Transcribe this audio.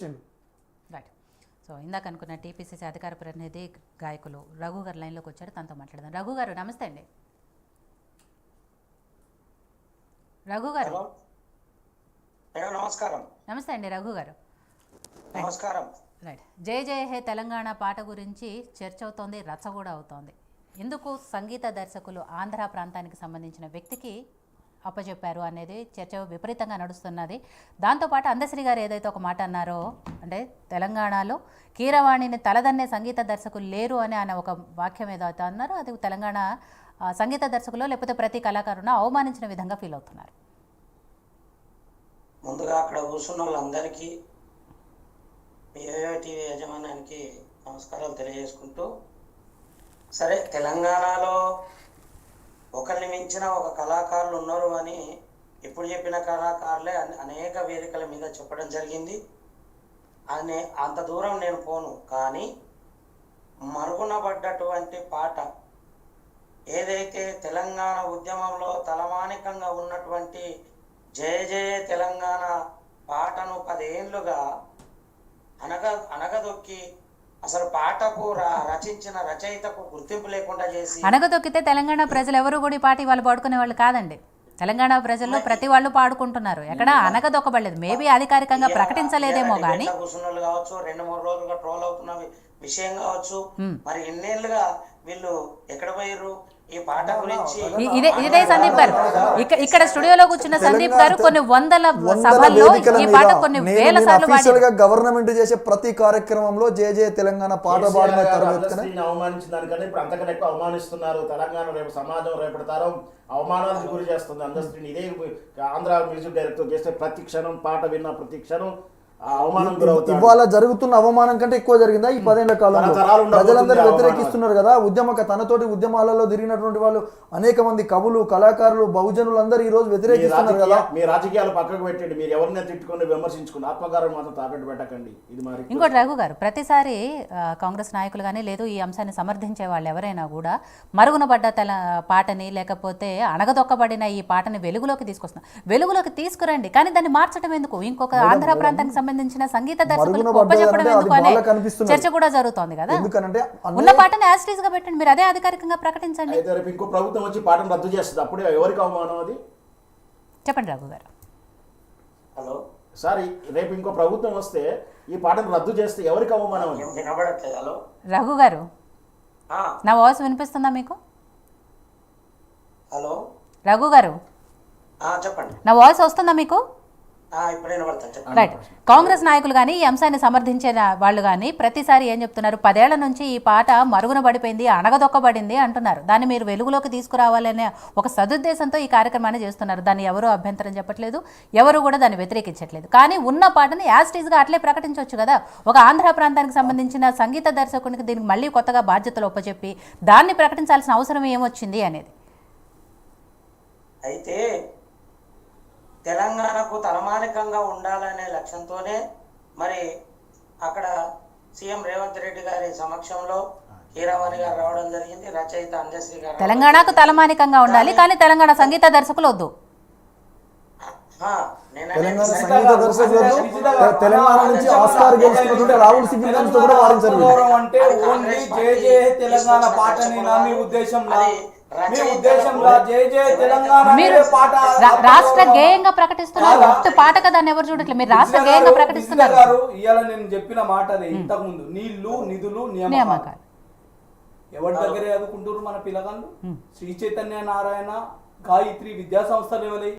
Right. So ఇందాక అనుకున్న TPCC అధికార ప్రతినిధి గాయకులు రఘు గారు లైన్లోకి వచ్చారు, తనతో మాట్లాడదాం. రఘు గారు నమస్తే అండి. రఘు గారు నమస్కారం. నమస్తే అండి రఘు గారు. నమస్కారం. రైట్. జై జయ హే తెలంగాణ పాట గురించి చర్చ అవుతోంది, రచ్చ కూడా అవుతోంది. ఎందుకు సంగీత దర్శకులు ఆంధ్ర ప్రాంతానికి సంబంధించిన వ్యక్తికి అప్పచెప్పారు అనేది చర్చ విపరీతంగా నడుస్తున్నది. దాంతోపాటు అందశ్రీ గారు ఏదైతే ఒక మాట అన్నారో, అంటే తెలంగాణలో కీరవాణిని తలదన్నే సంగీత దర్శకులు లేరు అని ఆయన ఒక వాక్యం ఏదైతే అన్నారో అది తెలంగాణ సంగీత దర్శకులు లేకపోతే ప్రతి కళాకారును అవమానించిన విధంగా ఫీల్ అవుతున్నారు. ముందుగా అక్కడ కూర్చున్న వాళ్ళందరికీ టీవీ యాజమాన్యానికి నమస్కారాలు తెలియజేసుకుంటూ, సరే తెలంగాణలో ఒకరిని మించిన ఒక కళాకారులు ఉన్నారు అని ఇప్పుడు చెప్పిన కళాకారులే అనేక వేదికల మీద చెప్పడం జరిగింది. అంత దూరం నేను పోను, కానీ మరుగున పడ్డటువంటి పాట ఏదైతే తెలంగాణ ఉద్యమంలో తలమానికంగా ఉన్నటువంటి జయ జయ తెలంగాణ పాటను 10 ఏళ్లుగా అనగదొక్కి అసలు పాటకు రచించిన రచయితకు గుర్తింపు లేకుండా చేసి అనగదొక్కితే తెలంగాణ ప్రజలు ఎవరు కూడా ఈ పాట వాళ్ళు పాడుకునే వాళ్ళు కాదండి. తెలంగాణ ప్రజల్లో ప్రతి వాళ్ళు పాడుకుంటున్నారు, ఎక్కడ అనగదొక్కబడలేదు. మేబీ అధికారికంగా ప్రకటించలేదేమో కానీ కూర్చున్నోళ్ళు కావచ్చు, 2-3 రోజులుగా ట్రోల్ అవుతున్న విషయం కావచ్చు, మరి ఎన్నేళ్లుగా వీళ్ళు ఎక్కడ పోయారు ఈ పాట గురించి. ఇదే సందీప్ గారు ఇక్కడ స్టూడియోలో కూర్చున్న సందీప్ గారు కొన్ని వందల సభల్లో ఈ పాట కొన్ని వేల సార్లు గవర్నమెంట్ చేసే ప్రతి కార్యక్రమంలో జయ జయ తెలంగాణ పాట పాడిన అవమానించిన దానికన్నా ఇప్పుడు అంతకన్నా ఎక్కువ అవమానిస్తున్నారు. తెలంగాణ రేపు సమాజం రేపటి తరం అవమానాలకు గురి చేస్తుంది అందరిని. ఇదే ఆంధ్ర మ్యూజిక్ డైరెక్టర్ చేస్తే ప్రతి క్షణం పాట విన్న ప్రతి క్షణం అవమానం గురవుతుంది. ఇవాళ జరుగుతున్న అవమానం కంటే ఎక్కువ జరిగిందా ఈ 10 ఏళ్ల కాలంలో? ప్రజలందరూ వ్యతిరేకిస్తున్నారు కదా. తనతోటి ఉద్యమాలలో తిరిగినటువంటి వాళ్ళు అనేక మంది కవులు, కళాకారులు, బహుజనులు అందరూ ఈ రోజు వ్యతిరేకిస్తున్నారు కదా. మీ రాజకీయాలు పక్కకు పెట్టండి, మీరు ఎవరిని తిట్టుకుని విమర్శించుకుని ఆత్మగారం మాత్రం తాకట్టు పెట్టకండి. ఇది మరి ఇంకోటి రఘు గారు, ప్రతిసారి కాంగ్రెస్ నాయకులు కానీ లేదు ఈ అంశాన్ని సమర్థించే వాళ్ళు ఎవరైనా కూడా మరుగున పడ్డ పాటని లేకపోతే అణగదొక్కబడిన ఈ పాటని వెలుగులోకి తీసుకొస్తున్నారు. వెలుగులోకి తీసుకురండి, కానీ దాన్ని మార్చడం ఎందుకు? ఇంకొక ఆంధ్ర ప్రాంతానికి సంబంధించిన సంగీత దర్శకులకు గొప్పచెప్పడం ఎందుకు అనే చర్చ కూడా జరుగుతోంది కదా. ఉన్న పాటను యాస్టీస్ గా పెట్టండి, మీరు అదే అధికారికంగా ప్రకటించండి. ఇంకో ప్రభుత్వం వచ్చి పాటను రద్దు చేస్తుంది, అప్పుడు ఎవరికి అవమానం అది? చెప్పండి రఘు గారు. హలో సార్, రేపు ఇంకో ప్రభుత్వం వస్తే ఈ పాటను రద్దు చేస్తే ఎవరికి అవమానం? వినబడట్లేదు. హలో రఘు గారు, నా వాయిస్ వినిపిస్తుందా మీకు? హలో రఘు గారు, చెప్పండి. నా వాయిస్ వస్తుందా మీకు? రైట్. కాంగ్రెస్ నాయకులు కానీ ఈ అంశాన్ని సమర్థించే వాళ్ళు కానీ ప్రతిసారి ఏం చెప్తున్నారు? 10 ఏళ్ల నుంచి ఈ పాట మరుగున పడిపోయింది, అణగదొక్కబడింది అంటున్నారు. దాన్ని మీరు వెలుగులోకి తీసుకురావాలనే ఒక సదుద్దేశంతో ఈ కార్యక్రమాన్ని చేస్తున్నారు. దాన్ని ఎవరు అభ్యంతరం చెప్పట్లేదు, ఎవరు కూడా దాన్ని వ్యతిరేకించట్లేదు. కానీ ఉన్న పాటని యాస్టీస్గా అట్లే ప్రకటించవచ్చు కదా. ఒక ఆంధ్ర ప్రాంతానికి సంబంధించిన సంగీత దర్శకునికి దీనికి మళ్ళీ కొత్తగా బాధ్యతలు ఒప్పచెప్పి దాన్ని ప్రకటించాల్సిన అవసరం ఏమొచ్చింది అనేది. అయితే తెలంగాణకు తలమానికంగా ఉండాలనే లక్ష్యంతోనే మరి అక్కడ సీఎం రేవంత్ రెడ్డి గారి సమక్షంలో కీరవాణి గారు రావడం జరిగింది, రచయిత అందశ్రీ గారు. తెలంగాణకు తలమానికంగా ఉండాలి, కానీ తెలంగాణ సంగీత దర్శకులు వద్దు. తెలంగాణ సంగీత దర్శకులు తెలంగాణ నుంచి ఆస్కార్ గెలుచుకున్నటువంటి రాహుల్ సిబిల్ కూడా వారించారు. అంటే ఓన్లీ జయ జయ తెలంగాణ పాటని నా మీ ఉద్దేశంలో మీరు రాష్ట్ర గేయంగా ప్రకటిస్తున్నారు. పాట కదా ఎవరు చూడట్లేదు, మీరు రాష్ట్ర గేయంగా ప్రకటిస్తున్నారు. ఇవాళ నేను చెప్పిన మాట అదే ఇంతకు ముందు, నీళ్లు నిధులు నియామకాలు ఎవరి దగ్గరే చదువుకుంటారు మన పిల్లగాళ్ళు? శ్రీ చైతన్య నారాయణ గాయత్రి విద్యా సంస్థలు ఎవరై